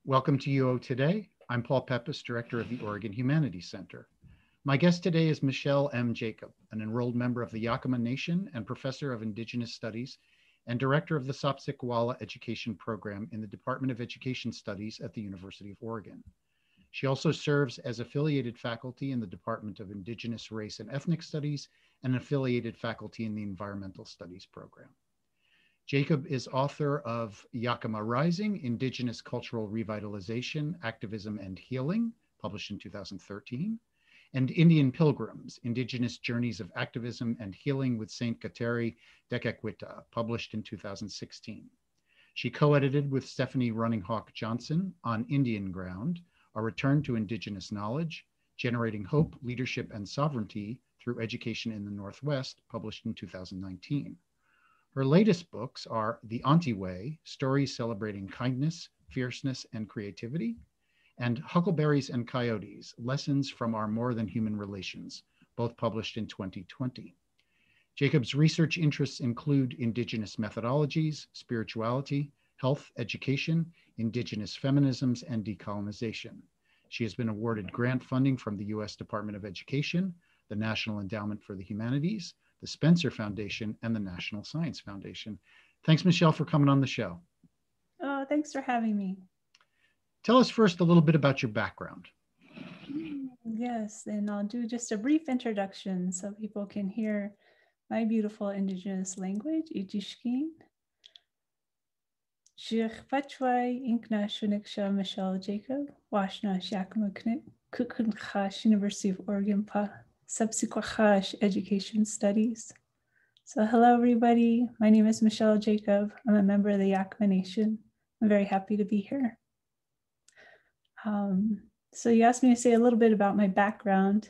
Welcome to UO Today. I'm Paul Peppis, Director of the Oregon Humanities Center. My guest today is Michelle M. Jacob, an enrolled member of the Yakama Nation and Professor of Indigenous Studies and Director of the Sapsikwala Education Program in the Department of Education Studies at the University of Oregon. She also serves as affiliated faculty in the Department of Indigenous Race and Ethnic Studies and affiliated faculty in the Environmental Studies program. Jacob is author of Yakama Rising, Indigenous Cultural Revitalization, Activism, and Healing, published in 2013, and Indian Pilgrims, Indigenous Journeys of Activism and Healing with Saint Kateri Tekakwitha, published in 2016. She co-edited with Stephany RunningHawk Johnson on Indian Ground, A Return to Indigenous Knowledge, Generating Hope, Leadership, and Sovereignty Through Education in the Northwest, published in 2019. Her latest books are The Auntie Way, Stories Celebrating Kindness, Fierceness, and Creativity, and Huckleberries and Coyotes, Lessons from Our More Than Human Relations, both published in 2020. Jacob's research interests include Indigenous methodologies, spirituality, health, education, Indigenous feminisms, and decolonization. She has been awarded grant funding from the U.S. Department of Education, the National Endowment for the Humanities, the Spencer Foundation, and the National Science Foundation. Thanks, Michelle, for coming on the show. Oh, thanks for having me. Tell us first a little bit about your background. Yes, and I'll do just a brief introduction so people can hear my beautiful Indigenous language, Ijishkin. Shirchpachwai Inkna Shuniksha Michelle Jacob, Washna Yakama Kukunchash, University of Oregon Pa. Sapsikwala Education Studies. So hello everybody, my name is Michelle Jacob. I'm a member of the Yakama Nation. I'm very happy to be here. So you asked me to say a little bit about my background.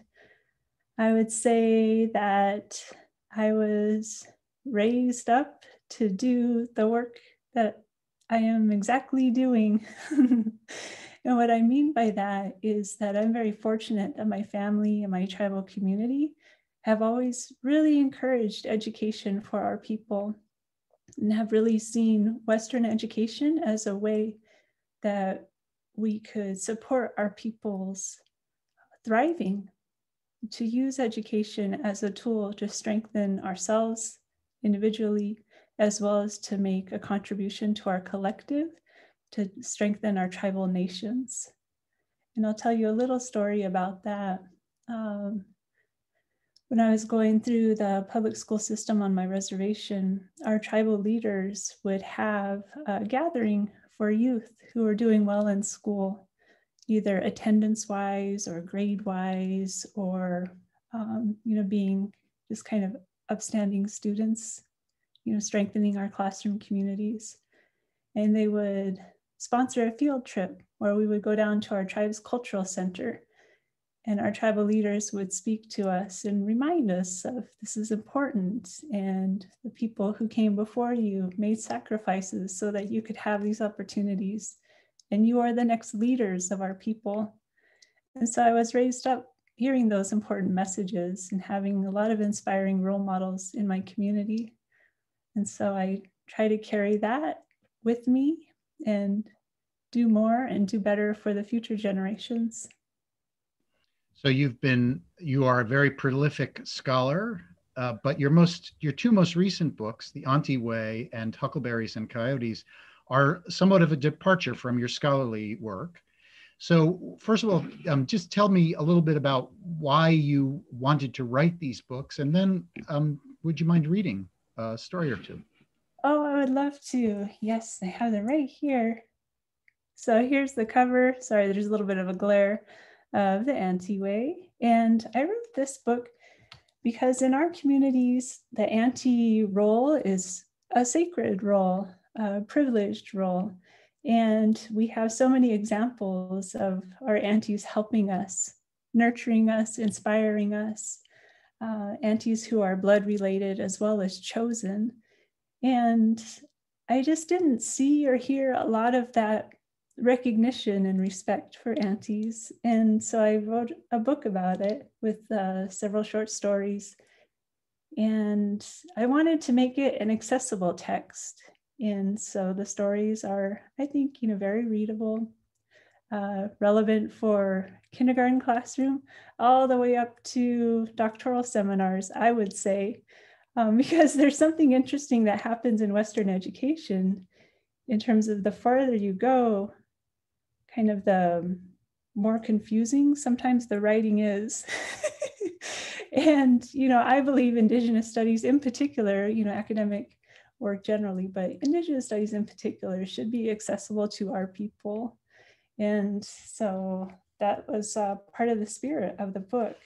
I would say that I was raised up to do the work that I am exactly doing. And what I mean by that is that I'm very fortunate that my family and my tribal community have always really encouraged education for our people and have really seen Western education as a way that we could support our people's thriving, to use education as a tool to strengthen ourselves individually, as well as to make a contribution to our collective, to strengthen our tribal nations. And I'll tell you a little story about that. When I was going through the public school system on my reservation, our tribal leaders would have a gathering for youth who are doing well in school, either attendance-wise or grade-wise, or being just kind of upstanding students, strengthening our classroom communities. And they would sponsor a field trip where we would go down to our tribe's cultural center, and our tribal leaders would speak to us and remind us of this is important, and the people who came before you made sacrifices so that you could have these opportunities, and you are the next leaders of our people. And so I was raised up hearing those important messages and having a lot of inspiring role models in my community. And so I try to carry that with me and do more and do better for the future generations. So you are a very prolific scholar, but your two most recent books, The Auntie Way and Huckleberries and Coyotes, are somewhat of a departure from your scholarly work. So first of all, just tell me a little bit about why you wanted to write these books, and then would you mind reading a story or two? Oh, I would love to. Yes, I have them right here. So here's the cover. Sorry, there's a little bit of a glare of The Auntie Way. And I wrote this book because in our communities, the auntie role is a sacred role, a privileged role. And we have so many examples of our aunties helping us, nurturing us, inspiring us, aunties who are blood related as well as chosen. And I just didn't see or hear a lot of that recognition and respect for aunties. And so I wrote a book about it with several short stories. And I wanted to make it an accessible text. And so the stories are, I think, very readable. relevant for kindergarten classroom, all the way up to doctoral seminars, I would say, because there's something interesting that happens in Western education in terms of the farther you go, kind of the more confusing sometimes the writing is. And, I believe Indigenous studies in particular, academic work generally, but Indigenous studies in particular should be accessible to our people. And so that was part of the spirit of the book.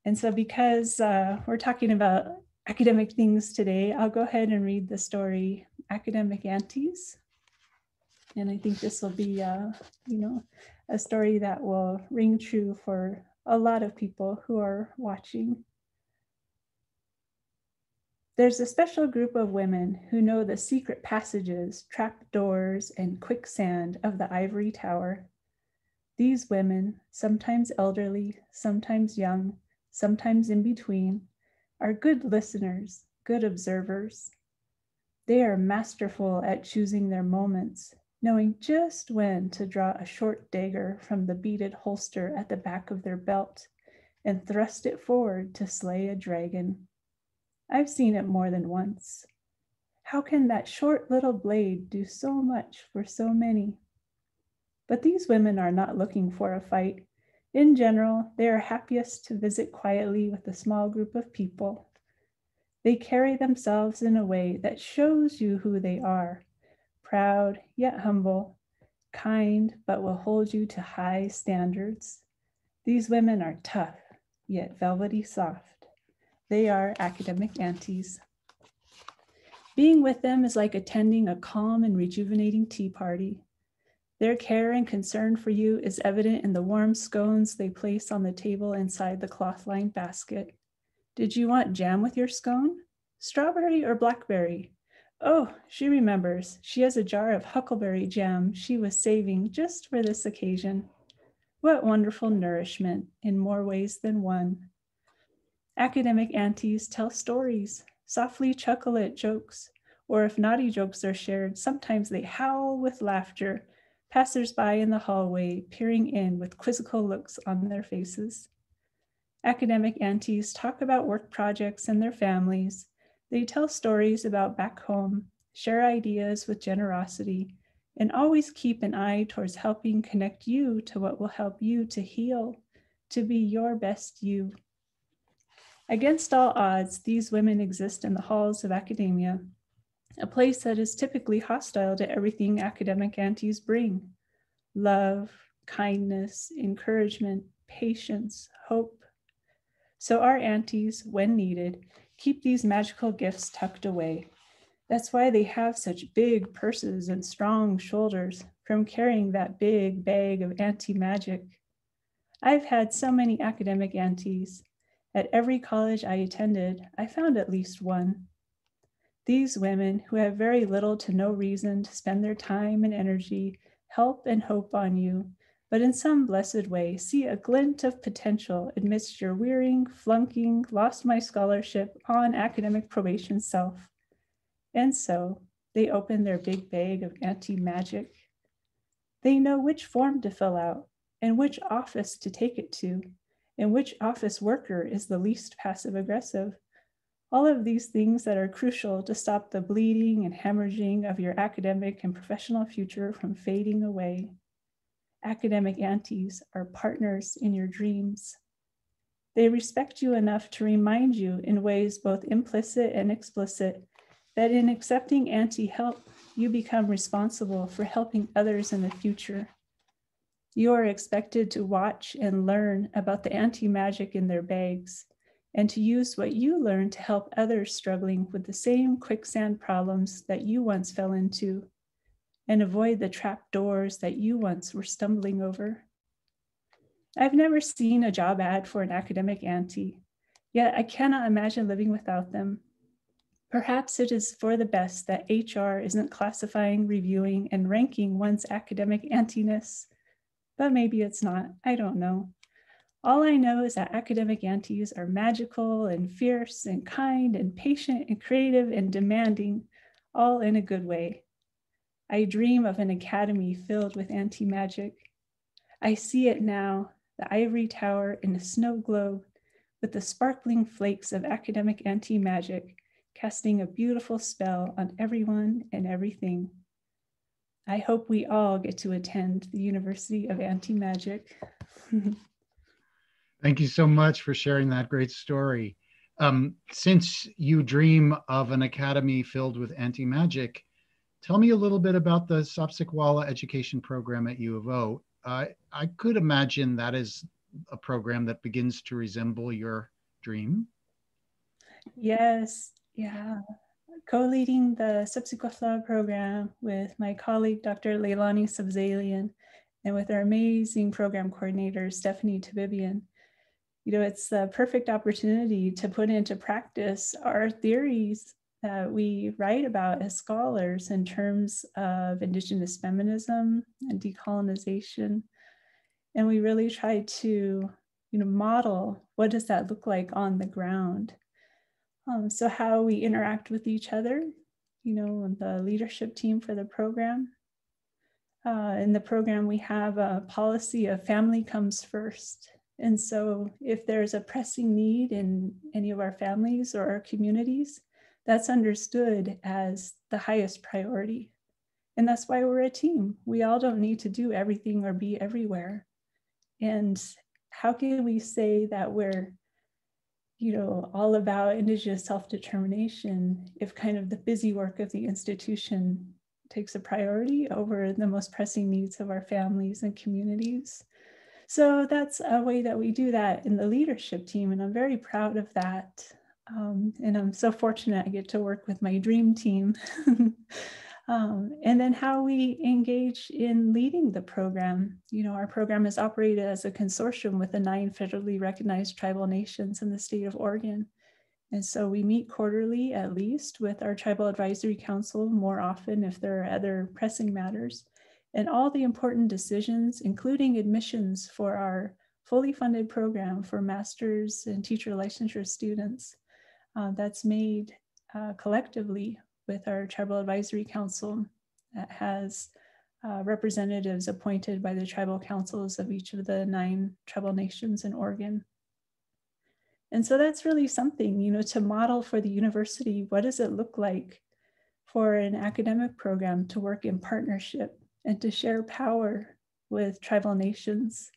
And so because we're talking about academic things today, I'll go ahead and read the story, Academic Aunties. And I think this will be, a story that will ring true for a lot of people who are watching. There's a special group of women who know the secret passages, trapdoors, and quicksand of the ivory tower. These women, sometimes elderly, sometimes young, sometimes in between, are good listeners, good observers. They are masterful at choosing their moments, knowing just when to draw a short dagger from the beaded holster at the back of their belt and thrust it forward to slay a dragon. I've seen it more than once. How can that short little blade do so much for so many? But these women are not looking for a fight. In general, they are happiest to visit quietly with a small group of people. They carry themselves in a way that shows you who they are, proud yet humble, kind but will hold you to high standards. These women are tough, yet velvety soft. They are academic aunties. Being with them is like attending a calm and rejuvenating tea party. Their care and concern for you is evident in the warm scones they place on the table inside the cloth-lined basket. Did you want jam with your scone? Strawberry or blackberry? Oh, she remembers. She has a jar of huckleberry jam she was saving just for this occasion. What wonderful nourishment in more ways than one. Academic aunties tell stories, softly chuckle at jokes, or if naughty jokes are shared, sometimes they howl with laughter, passers-by in the hallway peering in with quizzical looks on their faces. Academic aunties talk about work projects and their families. They tell stories about back home, share ideas with generosity, and always keep an eye towards helping connect you to what will help you to heal, to be your best you. Against all odds, these women exist in the halls of academia, a place that is typically hostile to everything academic aunties bring: love, kindness, encouragement, patience, hope. So our aunties, when needed, keep these magical gifts tucked away. That's why they have such big purses and strong shoulders from carrying that big bag of auntie magic. I've had so many academic aunties. At every college I attended, I found at least one. These women, who have very little to no reason to spend their time and energy, help and hope on you, but in some blessed way see a glint of potential amidst your wearying, flunking, lost my scholarship on academic probation self. And so they open their big bag of anti-magic. They know which form to fill out and which office to take it to, and which office worker is the least passive-aggressive. All of these things that are crucial to stop the bleeding and hemorrhaging of your academic and professional future from fading away. Academic aunties are partners in your dreams. They respect you enough to remind you in ways both implicit and explicit that in accepting auntie help, you become responsible for helping others in the future. You are expected to watch and learn about the anti-magic in their bags and to use what you learn to help others struggling with the same quicksand problems that you once fell into and avoid the trap doors that you once were stumbling over. I've never seen a job ad for an academic auntie, yet I cannot imagine living without them. Perhaps it is for the best that HR isn't classifying, reviewing, and ranking one's academic auntiness. But maybe it's not, I don't know. All I know is that academic aunties are magical and fierce and kind and patient and creative and demanding, all in a good way. I dream of an academy filled with anti-magic, I see it now, the ivory tower in a snow globe with the sparkling flakes of academic anti-magic casting a beautiful spell on everyone and everything. I hope we all get to attend the University of Anti-Magic. Thank you so much for sharing that great story. Since you dream of an academy filled with anti-magic, tell me a little bit about the Sapsikwala education program at U of O. I could imagine that is a program that begins to resemble your dream. Yes, yeah. Co-leading the Sapsikwala program with my colleague, Dr. Leilani Sabzalian, and with our amazing program coordinator, Stephany Tabibian. You know, it's the perfect opportunity to put into practice our theories that we write about as scholars in terms of Indigenous feminism and decolonization. And we really try to, model what does that look like on the ground. So how we interact with each other, the leadership team for the program. In the program, we have a policy of family comes first. And so if there's a pressing need in any of our families or our communities, that's understood as the highest priority. And that's why we're a team. We all don't need to do everything or be everywhere. And how can we say that we're, all about Indigenous self-determination if kind of the busy work of the institution takes a priority over the most pressing needs of our families and communities? So that's a way that we do that in the leadership team, and I'm very proud of that. And I'm so fortunate I get to work with my dream team. And then how we engage in leading the program. Our program is operated as a consortium with the 9 federally recognized tribal nations in the state of Oregon. And so we meet quarterly at least with our Tribal Advisory Council, more often if there are other pressing matters. And all the important decisions, including admissions for our fully funded program for master's and teacher licensure students, that's made collectively with our Tribal Advisory Council that has representatives appointed by the tribal councils of each of the 9 tribal nations in Oregon. And so that's really something, to model for the university. What does it look like for an academic program to work in partnership and to share power with tribal nations,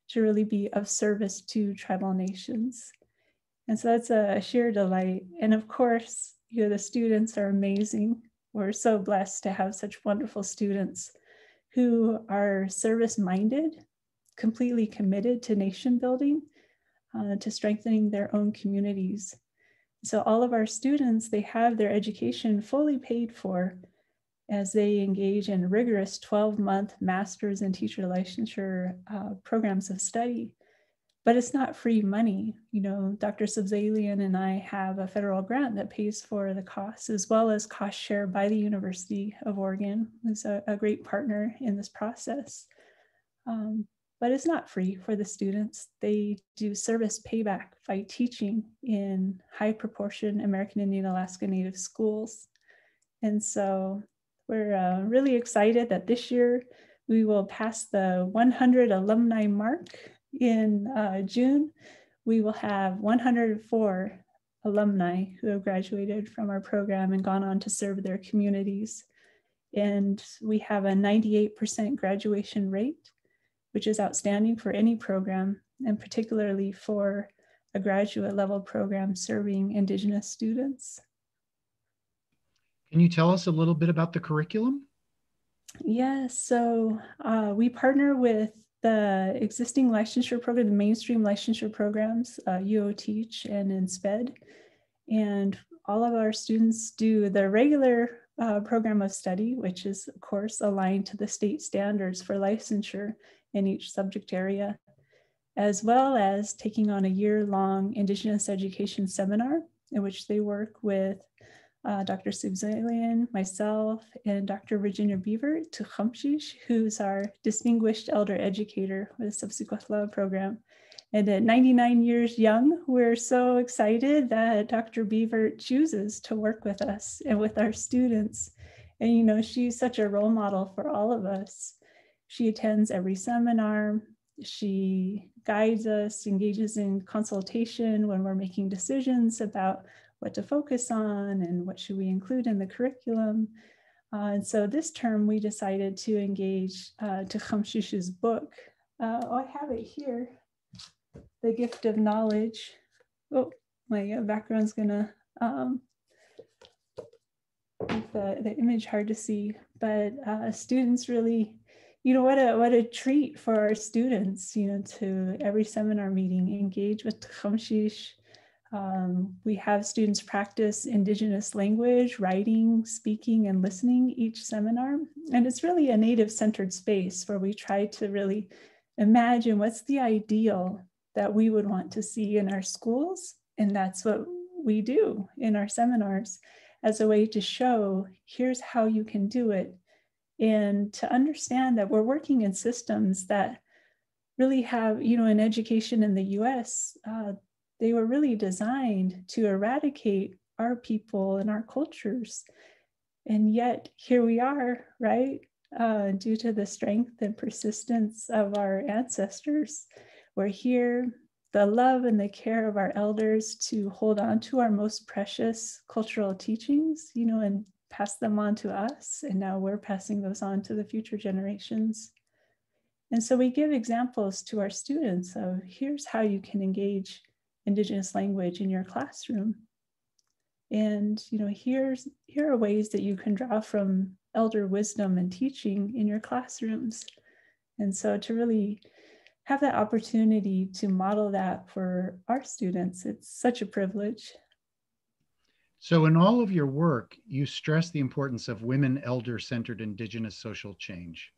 to really be of service to tribal nations? And so that's a sheer delight. And of course, the students are amazing. We're so blessed to have such wonderful students who are service-minded, completely committed to nation building, to strengthening their own communities. So all of our students, they have their education fully paid for as they engage in rigorous 12-month master's and teacher licensure programs of study. But it's not free money. Dr. Sabzalian and I have a federal grant that pays for the costs, as well as cost share by the University of Oregon, who's a great partner in this process. But it's not free for the students. They do service payback by teaching in high proportion American Indian Alaska Native schools. And so we're really excited that this year we will pass the 100 alumni mark. In June, we will have 104 alumni who have graduated from our program and gone on to serve their communities. And we have a 98% graduation rate, which is outstanding for any program, and particularly for a graduate level program serving Indigenous students. Can you tell us a little bit about the curriculum? Yes, so we partner with the existing licensure program, the mainstream licensure programs, UO Teach and InSped. And all of our students do the regular program of study, which is of course aligned to the state standards for licensure in each subject area, as well as taking on a year-long Indigenous education seminar in which they work with Dr. Sabzalian, myself, and Dr. Virginia Beaver Tuchamshish, who's our distinguished elder educator with the Sapsikwala program. And at 99 years young, we're so excited that Dr. Beaver chooses to work with us and with our students. And she's such a role model for all of us. She attends every seminar. She guides us, engages in consultation when we're making decisions about what to focus on and what should we include in the curriculum. And so this term we decided to engage Tecumseh's book. I have it here, The Gift of Knowledge. Oh, my background's gonna make the image hard to see, but students really, what a treat for our students, to every seminar meeting engage with Tecumseh. We have students practice Indigenous language, writing, speaking, and listening each seminar. And it's really a Native-centered space where we try to really imagine what's the ideal that we would want to see in our schools. And that's what we do in our seminars as a way to show, here's how you can do it. And to understand that we're working in systems that really have, in education in the US, they were really designed to eradicate our people and our cultures. And yet here we are, right? Due to the strength and persistence of our ancestors, we're here, the love and the care of our elders to hold on to our most precious cultural teachings, and pass them on to us. And now we're passing those on to the future generations. And so we give examples to our students of here's how you can engage Indigenous language in your classroom. And here are ways that you can draw from elder wisdom and teaching in your classrooms. And so to really have that opportunity to model that for our students, it's such a privilege. So in all of your work, you stress the importance of women elder-centered Indigenous social change.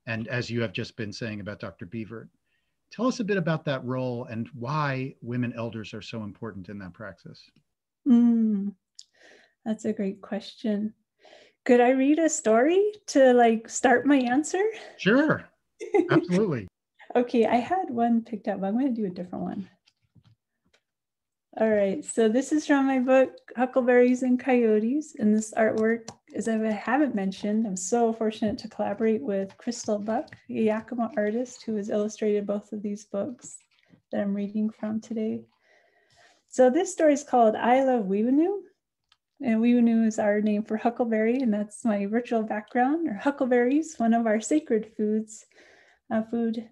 And as you have just been saying about Dr. Beavert, tell us a bit about that role and why women elders are so important in that praxis. That's a great question. Could I read a story to start my answer? Sure, absolutely. Okay, I had one picked up. I'm going to do a different one. All right, so this is from my book, Huckleberries and Coyotes. And this artwork, as I haven't mentioned, I'm so fortunate to collaborate with Crystal Buck, a Yakama artist who has illustrated both of these books that I'm reading from today. So this story is called I Love Weewinoo. And Weewinoo is our name for huckleberry, and that's my virtual background, or huckleberries, one of our sacred foods, food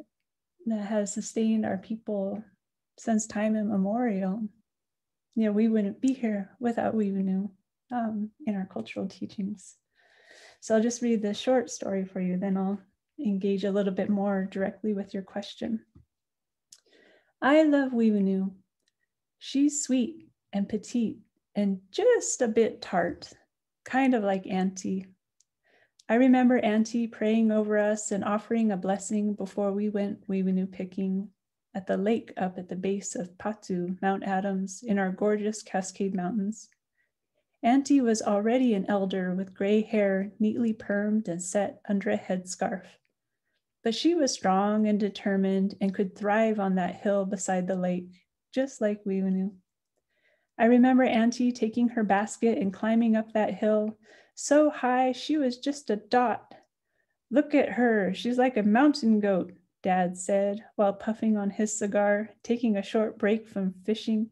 that has sustained our people since time immemorial. We wouldn't be here without Weewinoo in our cultural teachings. So I'll just read the short story for you, then I'll engage a little bit more directly with your question. I love Weewinoo. She's sweet and petite and just a bit tart, kind of like Auntie. I remember Auntie praying over us and offering a blessing before we went Weewinoo picking at the lake up at the base of Patu, Mount Adams, in our gorgeous Cascade Mountains. Auntie was already an elder with gray hair neatly permed and set under a headscarf. But she was strong and determined and could thrive on that hill beside the lake, just like Weewinoo. I remember Auntie taking her basket and climbing up that hill, so high she was just a dot. Look at her, she's like a mountain goat, Dad said, while puffing on his cigar, taking a short break from fishing.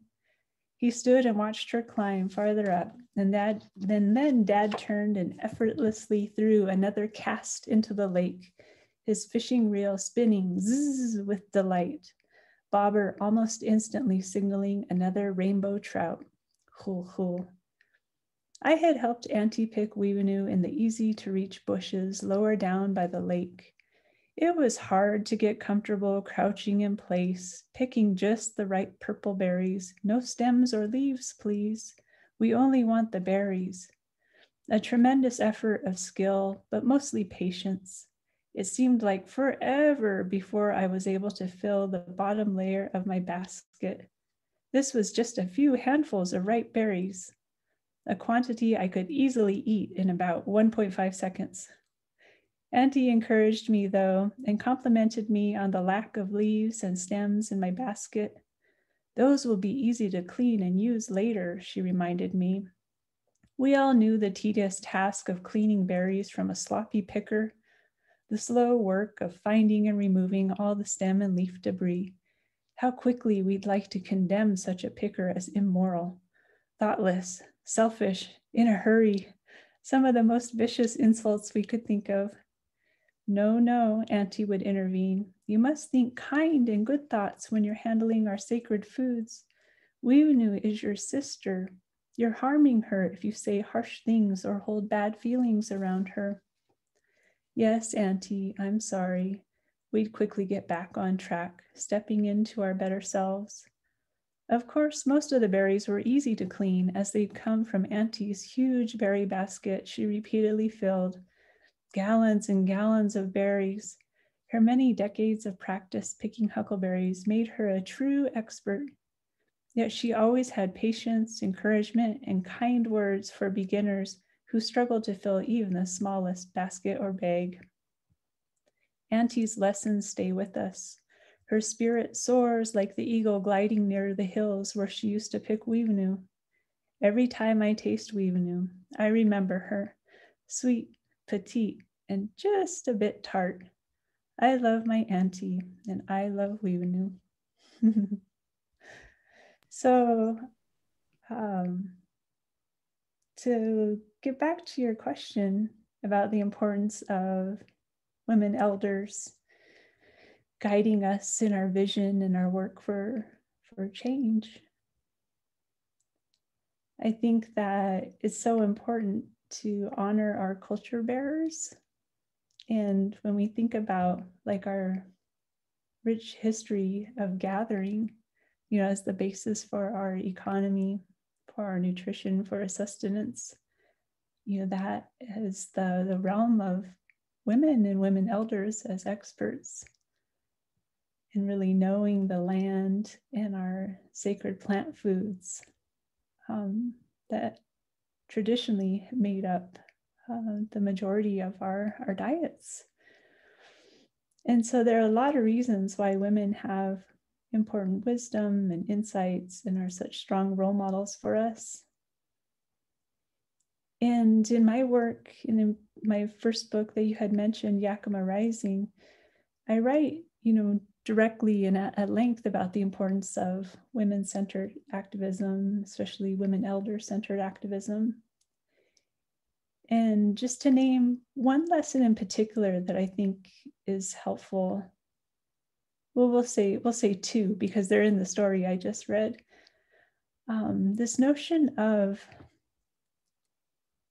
He stood and watched her climb farther up, and then Dad turned and effortlessly threw another cast into the lake, his fishing reel spinning zzz with delight, bobber almost instantly signaling another rainbow trout. Hul hul. I had helped Auntie pick Weewinoo in the easy-to-reach bushes lower down by the lake. It was hard to get comfortable crouching in place, picking just the right purple berries. No stems or leaves, please. We only want the berries. A tremendous effort of skill, but mostly patience. It seemed like forever before I was able to fill the bottom layer of my basket. This was just a few handfuls of ripe berries, a quantity I could easily eat in about 1.5 seconds. Auntie encouraged me, though, and complimented me on the lack of leaves and stems in my basket. Those will be easy to clean and use later, she reminded me. We all knew the tedious task of cleaning berries from a sloppy picker, the slow work of finding and removing all the stem and leaf debris. How quickly we'd like to condemn such a picker as immoral, thoughtless, selfish, in a hurry, some of the most vicious insults we could think of. No, no, Auntie would intervene. You must think kind and good thoughts when you're handling our sacred foods. Wiwnu is your sister. You're harming her if you say harsh things or hold bad feelings around her. Yes, Auntie, I'm sorry. We'd quickly get back on track, stepping into our better selves. Of course, most of the berries were easy to clean as they'd come from Auntie's huge berry basket she repeatedly filled. Gallons and gallons of berries. Her many decades of practice picking huckleberries made her a true expert. Yet she always had patience, encouragement, and kind words for beginners who struggled to fill even the smallest basket or bag. Auntie's lessons stay with us. Her spirit soars like the eagle gliding near the hills where she used to pick Wiwnu. Every time I taste Wiwnu, I remember her, sweet, petite, and just a bit tart. I love my auntie, and I love Wiwnu. So, to get back to your question about the importance of women elders guiding us in our vision and our work for change, I think that it's so important to honor our culture bearers. And when we think about like our rich history of gathering, as the basis for our economy, for our nutrition, for our sustenance, that is the realm of women and women elders as experts in really knowing the land and our sacred plant foods that traditionally made up the majority of our diets. And so there are a lot of reasons why women have important wisdom and insights and are such strong role models for us. And in my work, in my first book that you had mentioned, Yakama Rising, I write, directly and at length about the importance of women-centered activism, especially women elder-centered activism. And just to name one lesson in particular that I think is helpful, well, we'll say two because they're in the story I just read. This notion of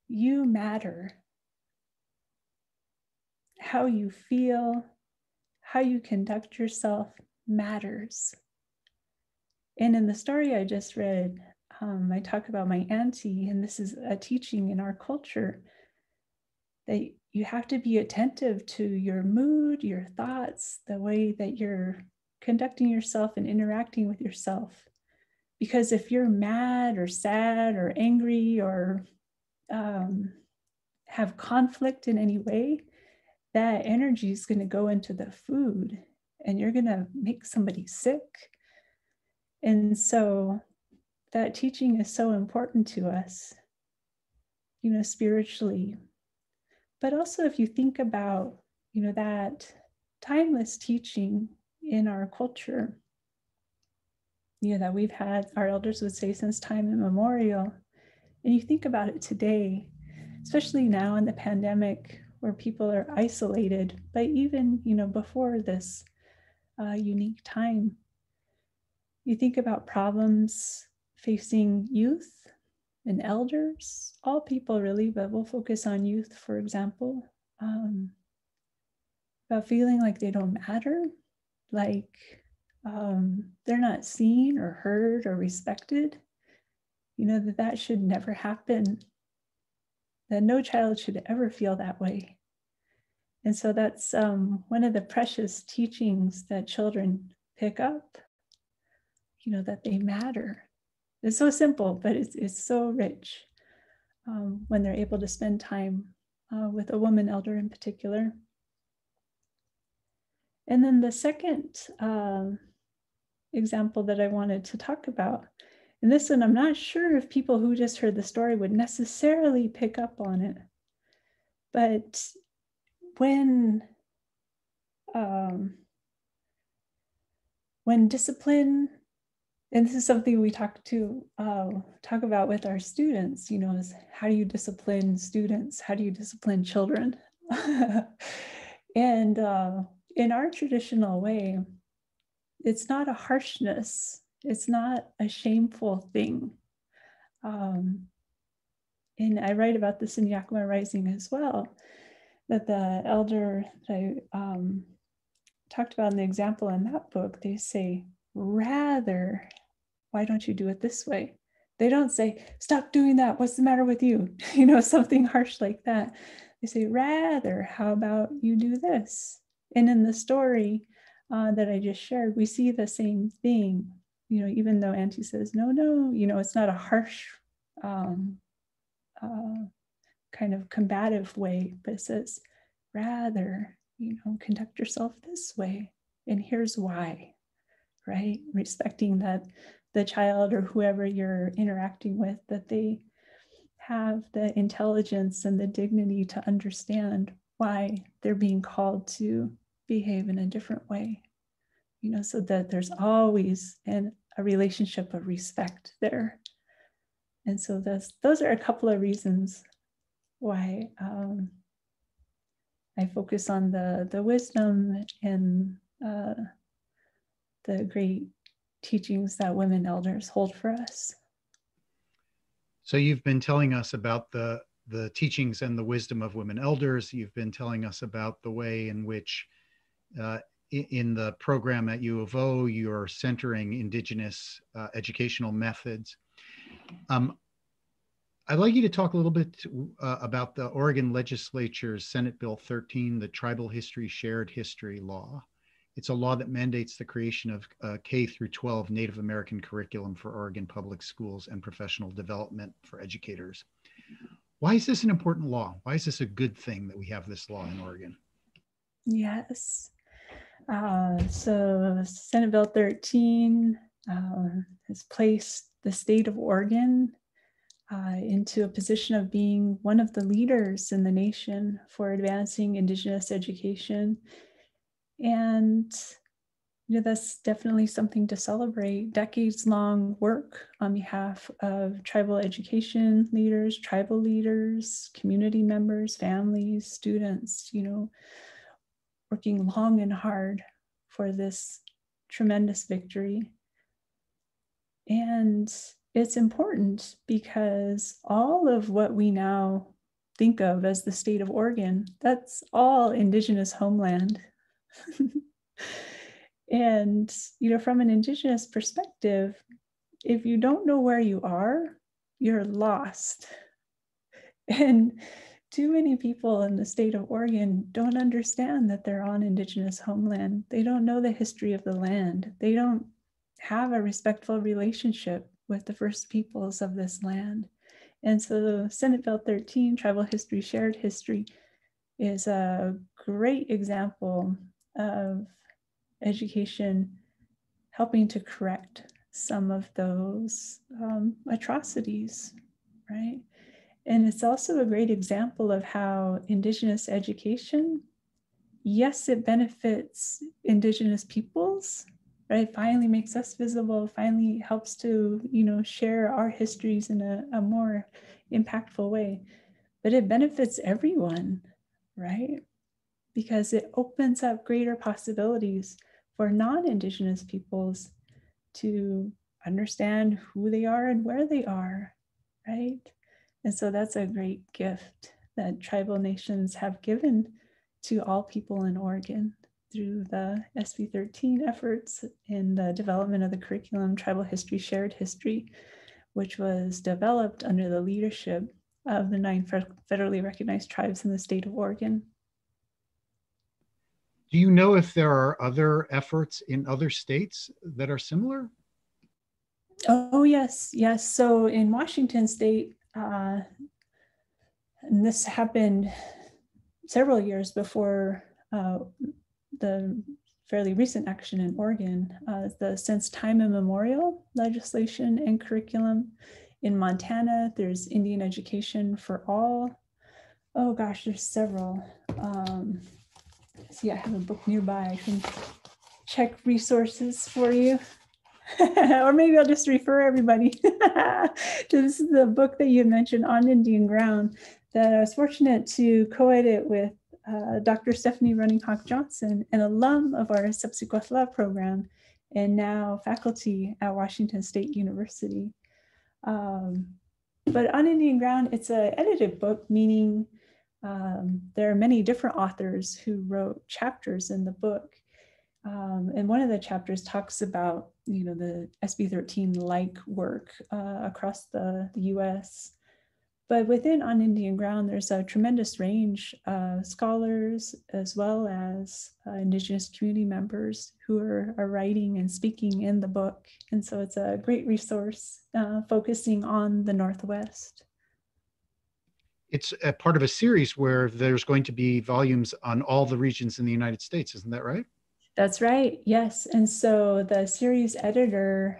you matter, how you feel, how you conduct yourself matters. And in the story I just read, I talk about my auntie, and this is a teaching in our culture that you have to be attentive to your mood, your thoughts, the way that you're conducting yourself and interacting with yourself. Because if you're mad or sad or angry or have conflict in any way, that energy is going to go into the food and you're going to make somebody sick. And so that teaching is so important to us, spiritually. But also if you think about, that timeless teaching in our culture, that we've had, our elders would say, since time immemorial. And you think about it today, especially now in the pandemic where people are isolated, but even, before this unique time, you think about problems facing youth and elders, all people really, but we'll focus on youth, for example, about feeling like they don't matter, like they're not seen or heard or respected, that should never happen, that no child should ever feel that way. And so that's one of the precious teachings that children pick up, that they matter. It's so simple, but it's so rich when they're able to spend time with a woman elder in particular. And then the second example that I wanted to talk about, and this one, I'm not sure if people who just heard the story would necessarily pick up on it, but when when discipline, and this is something we talk about with our students, is how do you discipline students? How do you discipline children? And in our traditional way, it's not a harshness. It's not a shameful thing. And I write about this in Yakama Rising as well, that the elder that I talked about in the example in that book, they say, rather, why don't you do it this way? They don't say, stop doing that. What's the matter with you? Something harsh like that. They say, rather, how about you do this? And in the story that I just shared, we see the same thing, even though Auntie says, no, it's not a harsh kind of combative way, but it says, rather, conduct yourself this way. And here's why, right? Respecting that the child or whoever you're interacting with, that they have the intelligence and the dignity to understand why they're being called to behave in a different way, so that there's always a relationship of respect there. And so those are a couple of reasons why I focus on the wisdom and the great teachings that women elders hold for us. So you've been telling us about the teachings and the wisdom of women elders. You've been telling us about the way in which in the program at U of O, you're centering Indigenous educational methods. I'd like you to talk a little bit about the Oregon Legislature's Senate Bill 13, the Tribal History Shared History Law. It's a law that mandates the creation of K through 12 Native American curriculum for Oregon public schools and professional development for educators. Why is this an important law? Why is this a good thing that we have this law in Oregon? Yes. So Senate Bill 13 has placed the state of Oregon into a position of being one of the leaders in the nation for advancing Indigenous education. And that's definitely something to celebrate. Decades-long work on behalf of tribal education leaders, tribal leaders, community members, families, students, working long and hard for this tremendous victory. And it's important because all of what we now think of as the state of Oregon, that's all Indigenous homeland. And, from an Indigenous perspective, if you don't know where you are, you're lost. And too many people in the state of Oregon don't understand that they're on Indigenous homeland. They don't know the history of the land. They don't have a respectful relationship with the first peoples of this land. And so Senate Bill 13, Tribal History, Shared History, is a great example of education helping to correct some of those atrocities, right? And it's also a great example of how Indigenous education, yes, it benefits Indigenous peoples, right? Finally makes us visible, finally helps to, share our histories in a more impactful way, but it benefits everyone, right? Because it opens up greater possibilities for non-Indigenous peoples to understand who they are and where they are, right? And so that's a great gift that tribal nations have given to all people in Oregon through the SB 13 efforts in the development of the curriculum Tribal History, Shared History, which was developed under the leadership of the 9 federally recognized tribes in the state of Oregon. Do you know if there are other efforts in other states that are similar? Oh, yes. So in Washington state, and this happened several years before the fairly recent action in Oregon, the since time immemorial legislation and curriculum. In Montana, there's Indian Education for All. Oh gosh, there's several. See, I have a book nearby. I can check resources for you. Or maybe I'll just refer everybody to the book that you mentioned, On Indian Ground, that I was fortunate to co-edit with Dr. Stephany RunningHawk Johnson, an alum of our subsequent law program, and now faculty at Washington State University. But On Indian Ground, it's an edited book, meaning there are many different authors who wrote chapters in the book. And one of the chapters talks about, the SB 13 like work across the US. But within On Indian Ground, there's a tremendous range of scholars as well as Indigenous community members who are writing and speaking in the book. And so it's a great resource focusing on the Northwest. It's a part of a series where there's going to be volumes on all the regions in the United States. Isn't that right? That's right. Yes. And so the series editors,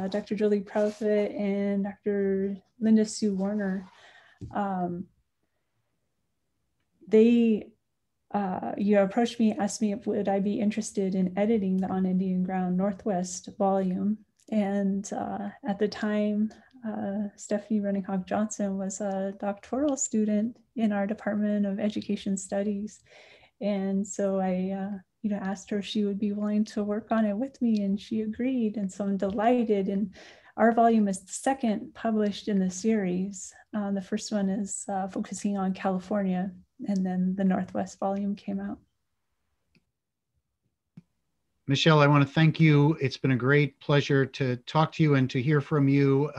Dr. Julie Proudfoot and Dr. Linda Sue Warner, they approached me, asked me if would I be interested in editing the On Indian Ground Northwest volume. And at the time, Stephany RunningHawk Johnson was a doctoral student in our Department of Education Studies. And so I asked her if she would be willing to work on it with me, and she agreed. And so I'm delighted. And our volume is the second published in the series. The first one is focusing on California, and then the Northwest volume came out. Michelle, I want to thank you. It's been a great pleasure to talk to you and to hear from you.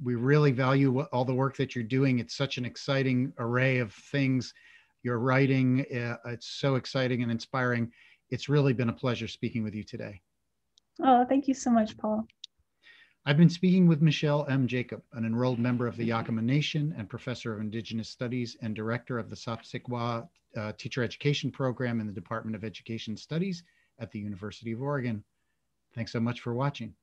We really value all the work that you're doing. It's such an exciting array of things you're writing. It's so exciting and inspiring. It's really been a pleasure speaking with you today. Oh, thank you so much, Paul. I've been speaking with Michelle M. Jacob, an enrolled member of the Yakama Nation and professor of Indigenous Studies and director of the Sapsikwa Teacher Education Program in the Department of Education Studies at the University of Oregon. Thanks so much for watching.